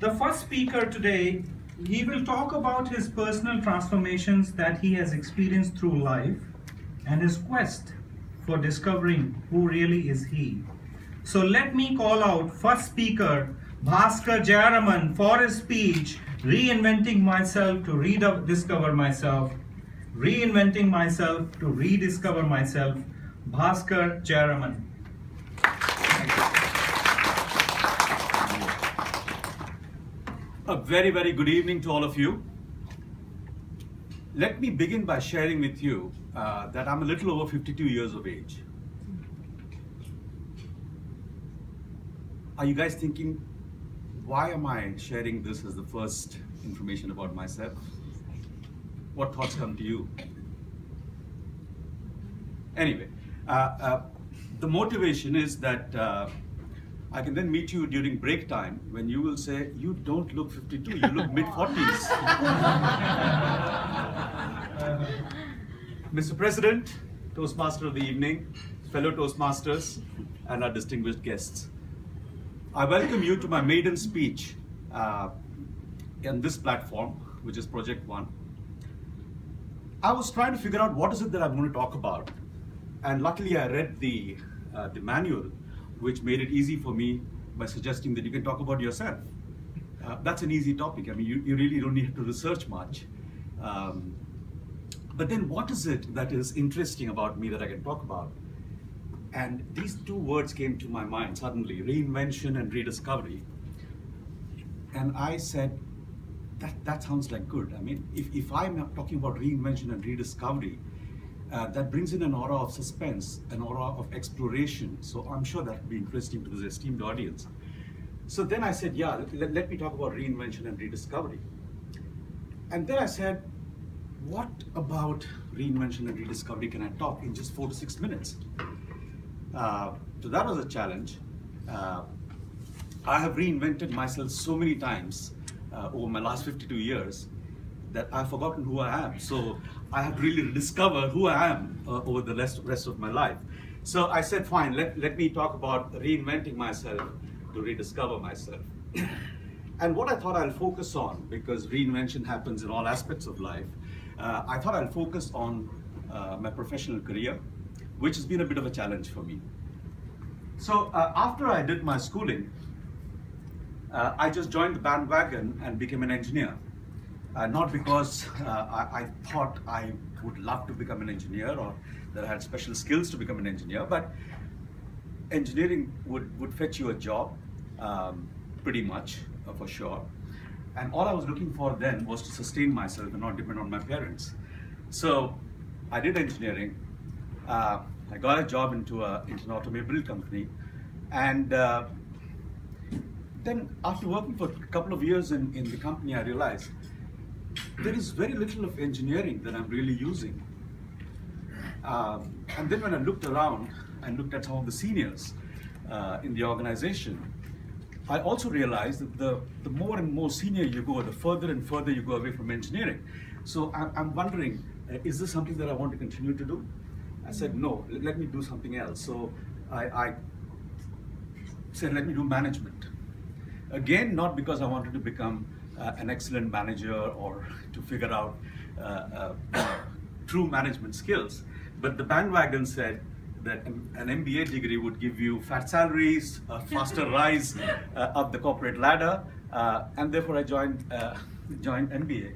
The first speaker today, he will talk about his personal transformations that he has experienced through life and his quest for discovering who really is he. So let me call out first speaker, Bhaskar Jayaraman, for his speech, Reinventing Myself to Rediscover Myself. Reinventing Myself to Rediscover Myself, Bhaskar Jayaraman. A very, very good evening to all of you. Let me begin by sharing with you that I'm a little over 52 years of age. Are you guys thinking, why am I sharing this as the first information about myself? What thoughts come to you? Anyway, the motivation is that I can then meet you during break time when you will say, you don't look 52, you look mid-40s. Mr. President, Toastmaster of the evening, fellow Toastmasters, and our distinguished guests. I welcome you to my maiden speech in this platform, which is Project One. I was trying to figure out what is it that I'm going to talk about. And luckily I read the manual, which made it easy for me by suggesting that you can talk about yourself. That's an easy topic. I mean, you really don't need to research much. But then what is it that is interesting about me that I can talk about? And these two words came to my mind suddenly, reinvention and rediscovery. And I said, that sounds like good. I mean, if I'm talking about reinvention and rediscovery, that brings in an aura of suspense, an aura of exploration. So I'm sure that would be interesting to this esteemed audience. So then I said, yeah, let me talk about reinvention and rediscovery. And then I said, what about reinvention and rediscovery can I talk in just 4 to 6 minutes? So that was a challenge. I have reinvented myself so many times over my last 52 years that I've forgotten who I am. So I have really discovered who I am over the rest of my life. So I said, fine, let me talk about reinventing myself to rediscover myself. And what I thought I'll focus on, because reinvention happens in all aspects of life, I thought I'll focus on my professional career, which has been a bit of a challenge for me. So after I did my schooling, I just joined the bandwagon and became an engineer. Not because I thought I would love to become an engineer or that I had special skills to become an engineer, but engineering would fetch you a job, pretty much, for sure. And all I was looking for then was to sustain myself and not depend on my parents. So I did engineering. I got a job into an automobile company, and then after working for a couple of years in the company, I realized there is very little of engineering that I'm really using. And then when I looked around and looked at some of the seniors in the organization, I also realized that the more and more senior you go, the further and further you go away from engineering. So I'm wondering, is this something that I want to continue to do? I said, no, let me do something else. So I said, let me do management. Again, not because I wanted to become an excellent manager or to figure out true management skills, but the bandwagon said that an MBA degree would give you fat salaries, a faster rise up the corporate ladder, and therefore I joined MBA.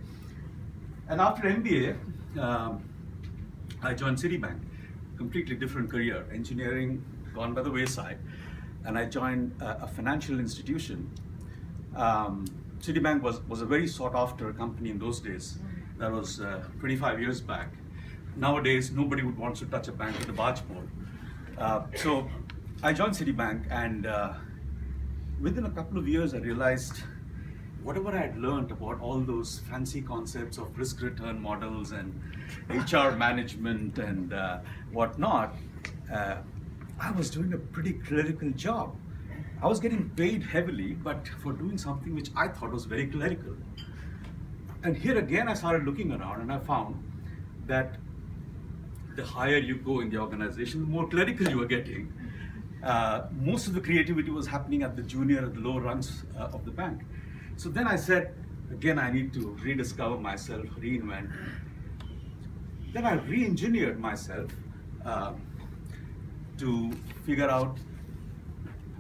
And after MBA, I joined Citibank. Completely different career, engineering gone by the wayside, and I joined a financial institution. Citibank was a very sought after company in those days. That was 25 years back. Nowadays, nobody would want to touch a bank with a barge pole. So I joined Citibank, and within a couple of years, I realized whatever I had learned about all those fancy concepts of risk return models and HR management and whatnot, I was doing a pretty clerical job. I was getting paid heavily, but for doing something which I thought was very clerical. And here again, I started looking around and I found that the higher you go in the organization, the more clerical you are getting. Most of the creativity was happening at the junior, at the lower rungs of the bank. So then I said, again, I need to rediscover myself, reinvent. Then I re-engineered myself to figure out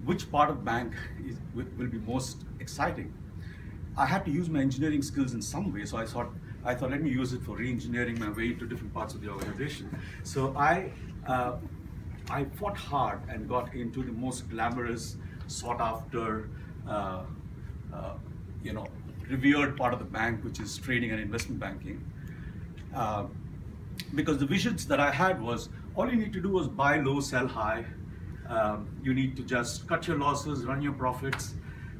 which part of bank will be most exciting. I had to use my engineering skills in some way, so I thought let me use it for re-engineering my way to different parts of the organization. So I fought hard and got into the most glamorous, sought-after, revered part of the bank, which is trading and investment banking. Because the visions that I had was, all you need to do was buy low, sell high. You need to just cut your losses, run your profits,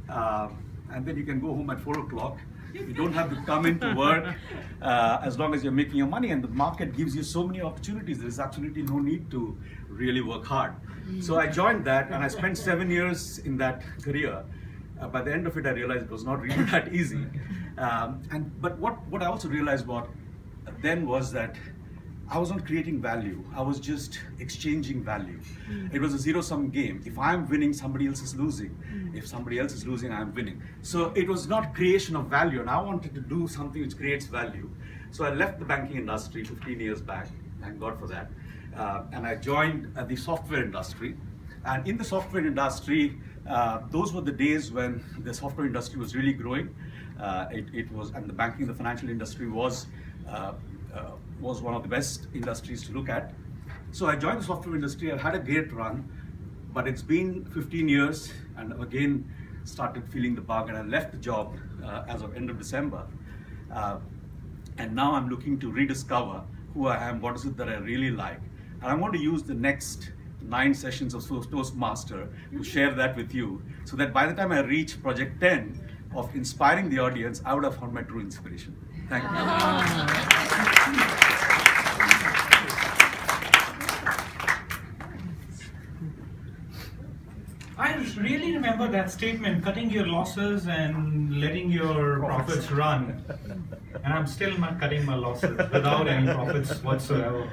and then you can go home at 4 o'clock. You don't have to come into work as long as you're making your money, and the market gives you so many opportunities. There is absolutely no need to really work hard. So I joined that, and I spent 7 years in that career. By the end of it, I realized it was not really that easy. But what I also realized then was that I was not creating value. I was just exchanging value. It was a zero-sum game. If I'm winning, somebody else is losing. If somebody else is losing, I'm winning. So it was not creation of value, and I wanted to do something which creates value. So I left the banking industry 15 years back, thank God for that, and I joined the software industry. And in the software industry, those were the days when the software industry was really growing. It was, and the banking, the financial industry was one of the best industries to look at. So I joined the software industry. I had a great run, but it's been 15 years, and again started feeling the bug, and I left the job as of end of December. And now I'm looking to rediscover who I am, what is it that I really like. And I want to use the next 9 sessions of Toastmaster to share that with you, so that by the time I reach Project 10 of inspiring the audience, I would have found my true inspiration. Thank you. I really remember that statement, cutting your losses and letting your profits run. And I'm still not cutting my losses without any profits whatsoever.